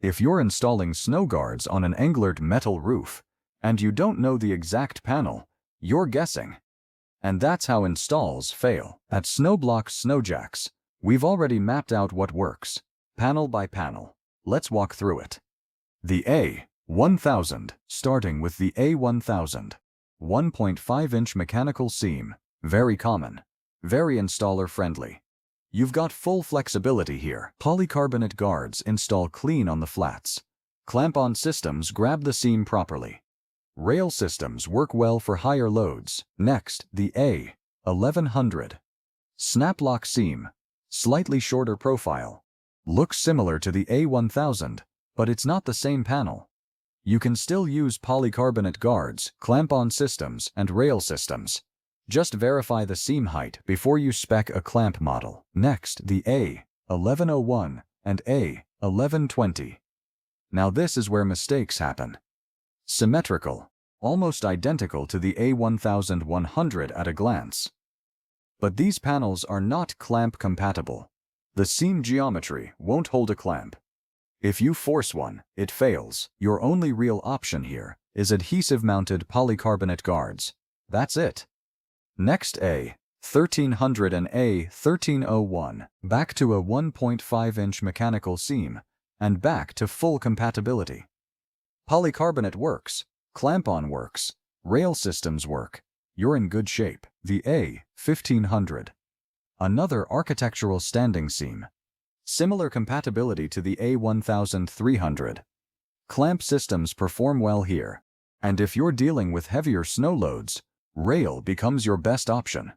If you're installing snow guards on an Englert metal roof, and you don't know the exact panel, you're guessing. And that's how installs fail. At SnoBlox-Snojax, we've already mapped out what works, panel by panel. Let's walk through it. The A1000, starting with the A1000. 1.5-inch mechanical seam, very common, very installer-friendly. You've got full flexibility here. Polycarbonate guards install clean on the flats. Clamp-on systems grab the seam properly. Rail systems work well for higher loads. Next, the A1100. Snap-lock seam, slightly shorter profile. Looks similar to the A1000, but it's not the same panel. You can still use polycarbonate guards, clamp-on systems, and rail systems. Just verify the seam height before you spec a clamp model. Next, the A1101 and A1120. Now this is where mistakes happen. Symmetrical, almost identical to the A1100 at a glance. But these panels are not clamp compatible. The seam geometry won't hold a clamp. If you force one, it fails. Your only real option here is adhesive-mounted polycarbonate guards. That's it. Next, A1300 and A1301. Back to a 1.5-inch mechanical seam, and back to full compatibility. Polycarbonate works, clamp-on works, rail systems work. You're in good shape. The A1500. Another architectural standing seam. Similar compatibility to the A1300. Clamp systems perform well here. And if you're dealing with heavier snow loads, rail becomes your best option.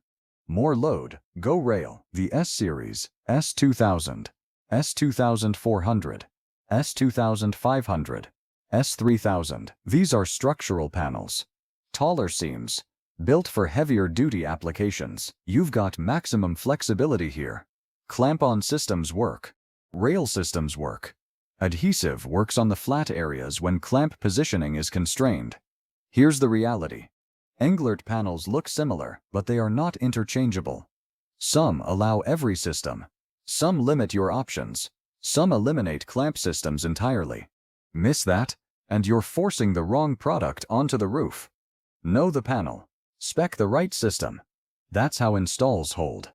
More load, go rail. The S-Series, S2000, S2400, S2500, S3000. These are structural panels. Taller seams, built for heavier duty applications. You've got maximum flexibility here. Clamp-on systems work. Rail systems work. Adhesive works on the flat areas when clamp positioning is constrained. Here's the reality. Englert panels look similar, but they are not interchangeable. Some allow every system. Some limit your options. Some eliminate clamp systems entirely. Miss that, and you're forcing the wrong product onto the roof. Know the panel. Spec the right system. That's how installs hold.